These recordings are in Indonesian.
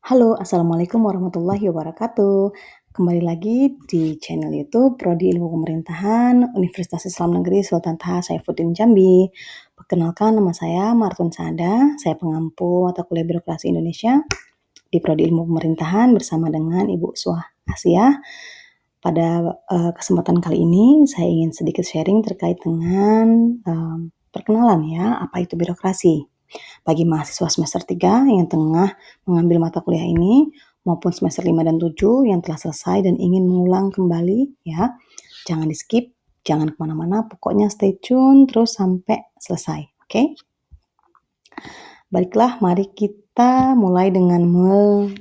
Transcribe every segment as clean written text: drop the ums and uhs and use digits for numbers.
Halo, Assalamualaikum warahmatullahi wabarakatuh. Kembali lagi di channel YouTube Prodi Ilmu Pemerintahan Universitas Islam Negeri Sultan Taha Saifuddin Jambi. Perkenalkan, nama saya Martun Sada, saya pengampu mata kuliah Birokrasi Indonesia di Prodi Ilmu Pemerintahan bersama dengan Ibu Suah Asia. Pada kesempatan kali ini saya ingin sedikit sharing terkait dengan perkenalan ya, apa itu birokrasi. Bagi mahasiswa semester 3 yang tengah mengambil mata kuliah ini maupun semester 5 dan 7 yang telah selesai dan ingin mengulang kembali ya. Jangan di-skip, jangan kemana-mana, pokoknya stay tune terus sampai selesai, oke? Baiklah, mari kita mulai dengan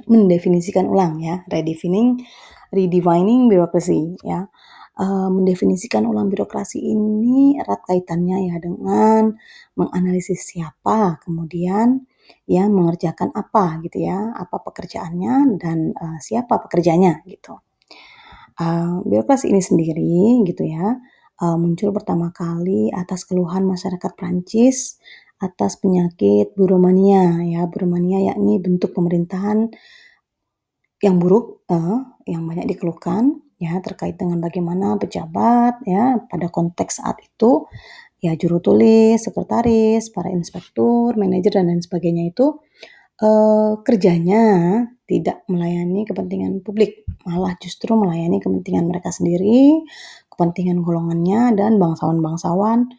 mendefinisikan ulang ya, redefining birokrasi ya. Mendefinisikan ulang birokrasi ini erat kaitannya ya dengan menganalisis siapa, kemudian ya mengerjakan apa gitu ya, apa pekerjaannya dan siapa pekerjanya gitu. Birokrasi ini sendiri gitu ya, muncul pertama kali atas keluhan masyarakat Prancis atas penyakit buromania ya, buromania yakni bentuk pemerintahan yang buruk, yang banyak dikeluhkan ya terkait dengan bagaimana pejabat ya pada konteks saat itu ya juru tulis, sekretaris, para inspektur, manajer dan lain sebagainya itu kerjanya tidak melayani kepentingan publik, malah justru melayani kepentingan mereka sendiri, kepentingan golongannya dan bangsawan-bangsawan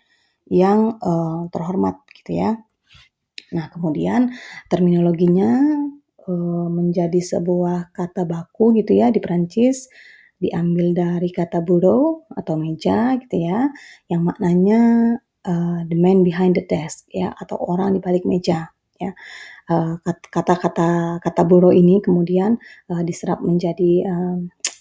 yang terhormat gitu ya. Nah, kemudian terminologinya menjadi sebuah kata baku gitu ya di Perancis, diambil dari kata bureau atau meja gitu ya, yang maknanya the man behind the desk ya, atau orang di balik meja ya. Kata bureau ini kemudian diserap menjadi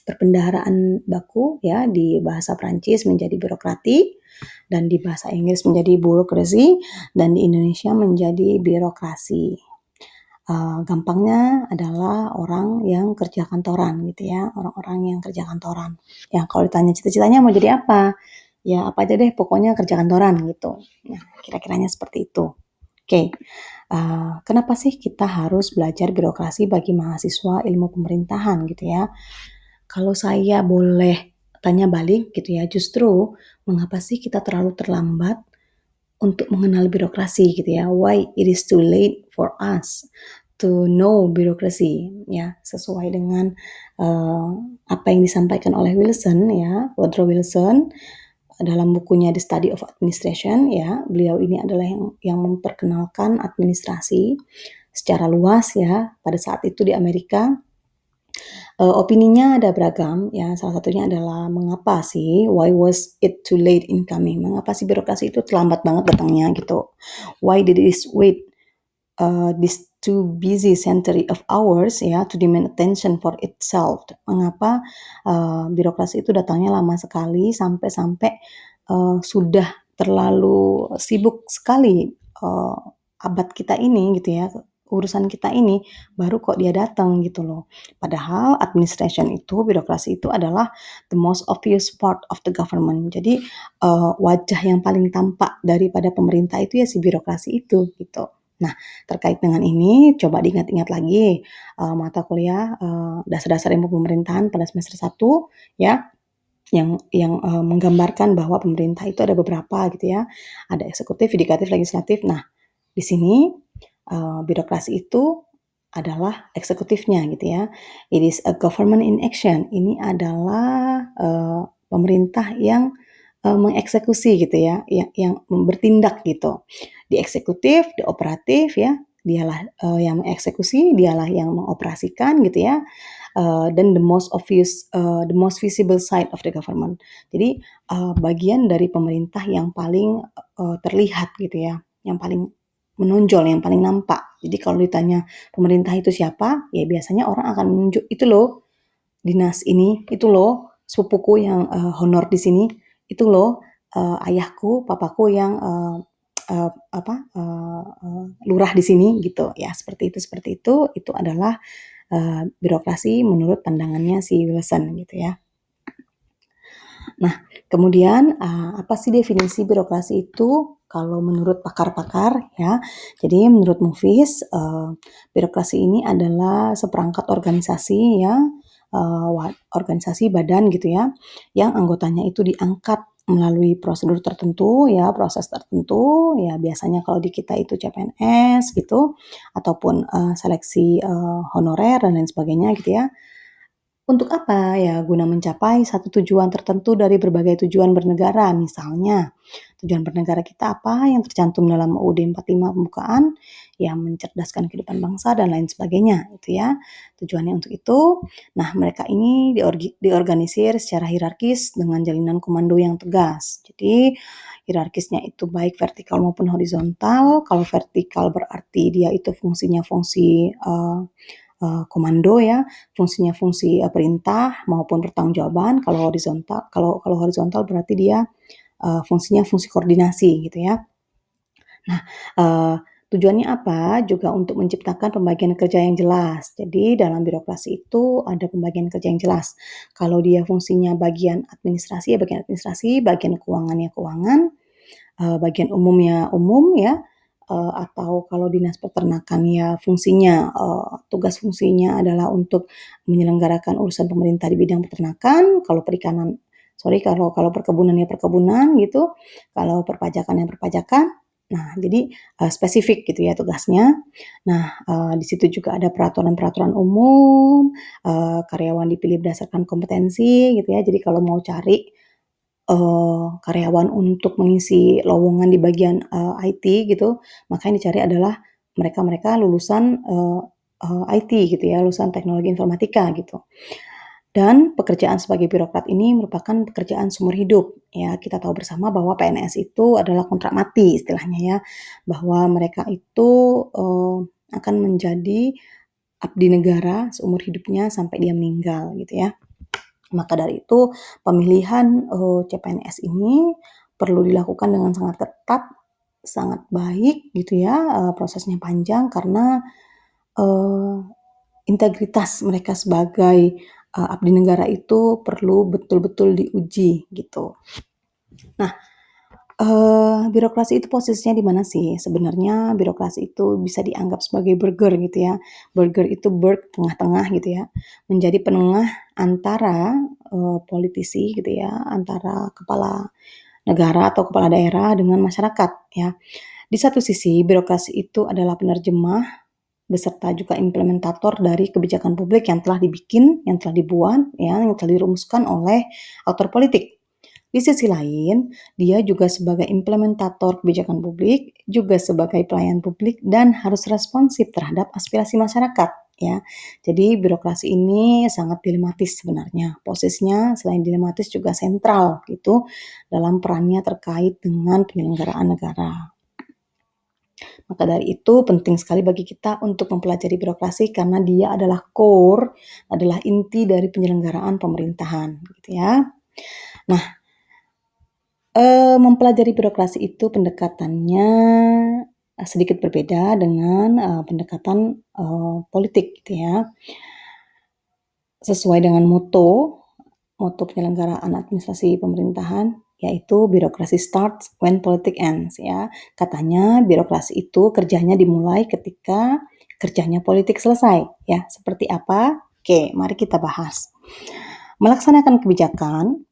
perbendaharaan baku ya di bahasa Perancis menjadi birokrati dan di bahasa Inggris menjadi bureaucracy dan di Indonesia menjadi birokrasi. Gampangnya adalah orang yang kerja kantoran gitu ya, orang-orang yang kerja kantoran. Ya kalau ditanya cita-citanya mau jadi apa? Ya apa aja deh pokoknya kerja kantoran gitu. Nah kira-kiranya seperti itu. Oke, kenapa sih kita harus belajar birokrasi bagi mahasiswa ilmu pemerintahan gitu ya? Kalau saya boleh tanya balik gitu ya, justru mengapa sih kita terlalu terlambat untuk mengenal birokrasi gitu ya? Why it is too late for us to know birokrasi ya, sesuai dengan apa yang disampaikan oleh Wilson ya, Woodrow Wilson dalam bukunya The Study of Administration ya. Beliau ini adalah yang memperkenalkan administrasi secara luas ya pada saat itu di Amerika. Opininya ada beragam ya, salah satunya adalah mengapa sih, why was it too late in coming? Mengapa sih birokrasi itu terlambat banget datangnya gitu? Why did it wait this too busy century of ours ya to demand attention for itself? Mengapa birokrasi itu datangnya lama sekali sampai-sampai sudah terlalu sibuk sekali abad kita ini gitu ya, urusan kita ini baru kok dia datang gitu loh. Padahal administration itu, birokrasi itu adalah the most obvious part of the government. Jadi wajah yang paling tampak daripada pemerintah itu ya si birokrasi itu gitu. Nah, terkait dengan ini coba diingat-ingat lagi mata kuliah dasar-dasar ilmu pemerintahan pada semester 1 ya yang menggambarkan bahwa pemerintah itu ada beberapa gitu ya. Ada eksekutif, yudikatif, legislatif. Nah, di sini birokrasi itu adalah eksekutifnya gitu ya. It is a government in action. Ini adalah pemerintah yang mengeksekusi gitu ya, yang bertindak gitu. Di eksekutif, di operatif ya, dialah yang mengeksekusi, dialah yang mengoperasikan gitu ya. Dan the most visible side of the government. Jadi bagian dari pemerintah yang paling terlihat gitu ya, yang paling menonjol, yang paling nampak. Jadi kalau ditanya pemerintah itu siapa, ya biasanya orang akan menunjuk itu loh dinas ini, itu loh sepupuku yang honor di sini, itu loh ayahku, papaku yang lurah di sini gitu ya, seperti itu adalah birokrasi menurut pandangannya si Wilson gitu ya. Nah, kemudian apa sih definisi birokrasi itu? Kalau menurut pakar-pakar ya, jadi menurut Mufis, birokrasi ini adalah seperangkat organisasi ya, organisasi badan gitu ya, yang anggotanya itu diangkat melalui prosedur tertentu ya, proses tertentu ya, biasanya kalau di kita itu CPNS gitu, ataupun seleksi honorer dan lain sebagainya gitu ya. Untuk apa? Ya guna mencapai satu tujuan tertentu dari berbagai tujuan bernegara. Misalnya, tujuan bernegara kita apa yang tercantum dalam UUD 45 pembukaan, ya mencerdaskan kehidupan bangsa dan lain sebagainya, itu ya. Tujuannya untuk itu. Nah, mereka ini diorganisir secara hierarkis dengan jalinan komando yang tegas. Jadi, hierarkisnya itu baik vertikal maupun horizontal. Kalau vertikal berarti dia itu fungsinya fungsi komando ya, fungsinya fungsi perintah maupun pertanggungjawaban. Kalau horizontal berarti dia fungsinya fungsi koordinasi gitu ya. Nah, tujuannya apa? Juga untuk menciptakan pembagian kerja yang jelas. Jadi dalam birokrasi itu ada pembagian kerja yang jelas. Kalau dia fungsinya bagian administrasi ya bagian administrasi, bagian keuangan ya keuangan, bagian umumnya umum ya, atau kalau dinas peternakan ya fungsinya, tugas fungsinya adalah untuk menyelenggarakan urusan pemerintah di bidang peternakan, kalau perikanan kalau perkebunan ya perkebunan gitu, kalau perpajakan ya perpajakan. Nah, jadi, spesifik gitu ya tugasnya. Nah, di situ juga ada peraturan-peraturan umum, karyawan dipilih berdasarkan kompetensi gitu ya. Jadi kalau mau cari karyawan untuk mengisi lowongan di bagian, IT gitu, maka yang dicari adalah mereka-mereka lulusan, IT gitu ya, lulusan teknologi informatika gitu. Dan pekerjaan sebagai birokrat ini merupakan pekerjaan seumur hidup, ya. Kita tahu bersama bahwa PNS itu adalah kontrak mati istilahnya ya, bahwa mereka itu, akan menjadi abdi negara seumur hidupnya sampai dia meninggal gitu ya. Maka dari itu pemilihan, CPNS ini perlu dilakukan dengan sangat ketat, sangat baik gitu ya, prosesnya panjang karena, eee, integritas mereka sebagai, abdi negara itu perlu betul-betul diuji gitu. Nah, birokrasi itu posisinya di mana sih? Sebenarnya birokrasi itu bisa dianggap sebagai burger gitu ya. Burger itu burg tengah-tengah gitu ya. Menjadi penengah antara, politisi gitu ya, antara kepala negara atau kepala daerah dengan masyarakat ya. Di satu sisi birokrasi itu adalah penerjemah beserta juga implementator dari kebijakan publik yang telah dibikin, yang telah dibuat ya, yang telah dirumuskan oleh aktor politik. Di sisi lain, dia juga sebagai implementator kebijakan publik, juga sebagai pelayan publik dan harus responsif terhadap aspirasi masyarakat ya. Jadi birokrasi ini sangat dilematis sebenarnya. Posisinya selain dilematis juga sentral gitu dalam perannya terkait dengan penyelenggaraan negara. Maka dari itu penting sekali bagi kita untuk mempelajari birokrasi karena dia adalah core, adalah inti dari penyelenggaraan pemerintahan gitu ya. Nah, mempelajari birokrasi itu pendekatannya, sedikit berbeda dengan, pendekatan, politik gitu ya. Sesuai dengan moto penyelenggaraan administrasi pemerintahan, yaitu birokrasi starts when politics ends ya. Katanya birokrasi itu kerjanya dimulai ketika kerjanya politik selesai ya. Seperti apa? Oke, mari kita bahas. Melaksanakan kebijakan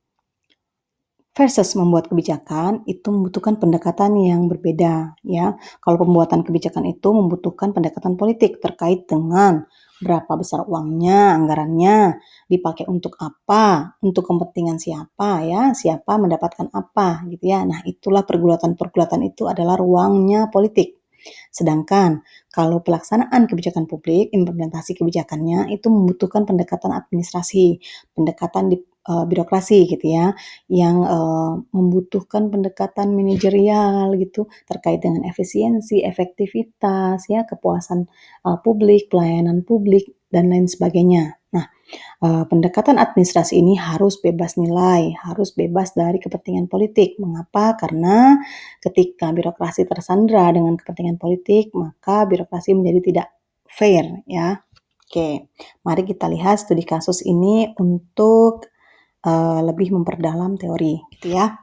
versus membuat kebijakan itu membutuhkan pendekatan yang berbeda ya. Kalau pembuatan kebijakan itu membutuhkan pendekatan politik terkait dengan berapa besar uangnya, anggarannya, dipakai untuk apa, untuk kepentingan siapa ya, siapa mendapatkan apa gitu ya. Nah, itulah pergulatan-pergulatan itu adalah ruangnya politik. Sedangkan kalau pelaksanaan kebijakan publik, implementasi kebijakannya itu membutuhkan pendekatan administrasi, pendekatan di birokrasi gitu ya yang membutuhkan pendekatan manajerial gitu terkait dengan efisiensi, efektivitas, ya kepuasan publik, pelayanan publik dan lain sebagainya. Nah, pendekatan administrasi ini harus bebas nilai, harus bebas dari kepentingan politik. Mengapa? Karena ketika birokrasi tersandra dengan kepentingan politik, maka birokrasi menjadi tidak fair ya. Oke, mari kita lihat studi kasus ini untuk lebih memperdalam teori gitu ya.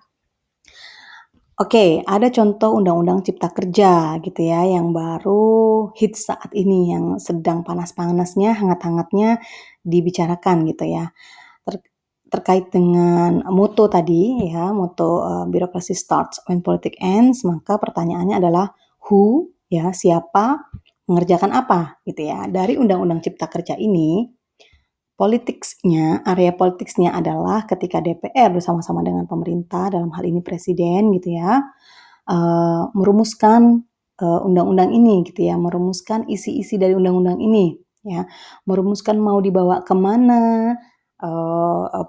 Oke, ada contoh undang-undang cipta kerja gitu ya yang baru hits saat ini, yang sedang panas-panasnya, hangat-hangatnya dibicarakan gitu ya. Ter terkait dengan moto tadi ya, moto, "Bureaucracy starts when politics ends", maka pertanyaannya adalah who, ya, siapa, mengerjakan apa, gitu ya. Dari Undang-Undang Cipta Kerja ini, area politiknya adalah ketika DPR bersama-sama dengan pemerintah, dalam hal ini presiden gitu ya, merumuskan, undang-undang ini gitu ya, merumuskan isi-isi dari undang-undang ini ya, merumuskan mau dibawa kemana,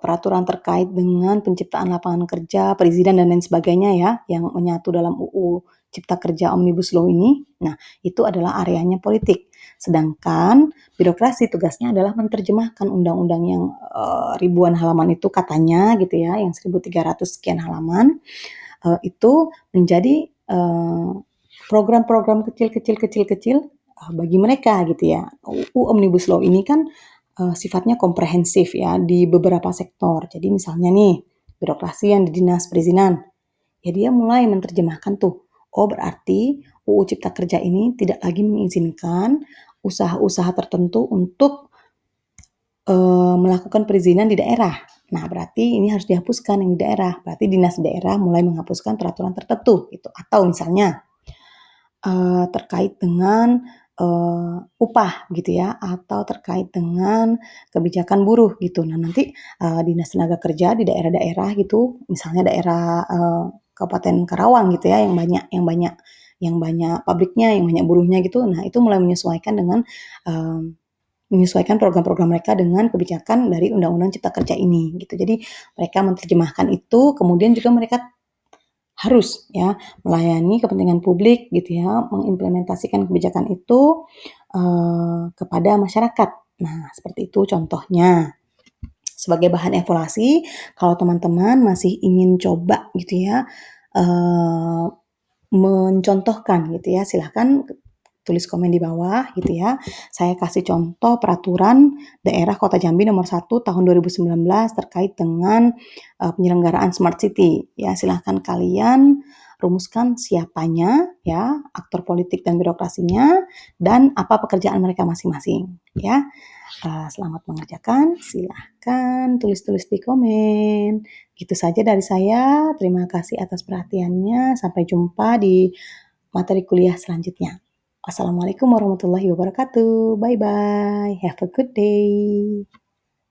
peraturan terkait dengan penciptaan lapangan kerja, perizinan dan lain sebagainya ya, yang menyatu dalam UU Cipta Kerja Omnibus Law ini. Nah, itu adalah areanya politik. Sedangkan birokrasi tugasnya adalah menerjemahkan undang-undang yang, ribuan halaman itu katanya gitu ya, yang 1.300 sekian halaman, itu menjadi, program-program kecil-kecil bagi mereka gitu ya. UU Omnibus Law ini kan, sifatnya komprehensif ya di beberapa sektor. Jadi misalnya nih, birokrasi yang di Dinas Perizinan, ya dia mulai menerjemahkan tuh, oh berarti UU Cipta Kerja ini tidak lagi mengizinkan usaha-usaha tertentu untuk, melakukan perizinan di daerah. Nah, berarti ini harus dihapuskan yang di daerah. Berarti dinas daerah mulai menghapuskan peraturan tertentu gitu. Atau misalnya, terkait dengan, upah gitu ya, atau terkait dengan kebijakan buruh gitu. Nah, nanti, Dinas Tenaga Kerja di daerah-daerah gitu, misalnya daerah, Kabupaten Karawang gitu ya, yang banyak pabriknya, yang banyak buruhnya gitu. Nah, itu mulai menyesuaikan program-program mereka dengan kebijakan dari Undang-Undang Cipta Kerja ini gitu. Jadi mereka menerjemahkan itu, kemudian juga mereka harus ya melayani kepentingan publik gitu ya, mengimplementasikan kebijakan itu, kepada masyarakat. Nah, seperti itu contohnya. Sebagai bahan evaluasi, kalau teman-teman masih ingin coba gitu ya, mencontohkan gitu ya, silahkan tulis komen di bawah gitu ya. Saya kasih contoh peraturan daerah Kota Jambi nomor 1 tahun 2019 terkait dengan, penyelenggaraan smart city. Ya, silahkan kalian rumuskan siapanya ya, aktor politik dan birokrasinya, dan apa pekerjaan mereka masing-masing ya. Selamat mengerjakan, silahkan tulis-tulis di komen. Gitu saja dari saya, terima kasih atas perhatiannya, sampai jumpa di materi kuliah selanjutnya. Wassalamualaikum warahmatullahi wabarakatuh. Bye bye. Have a good day.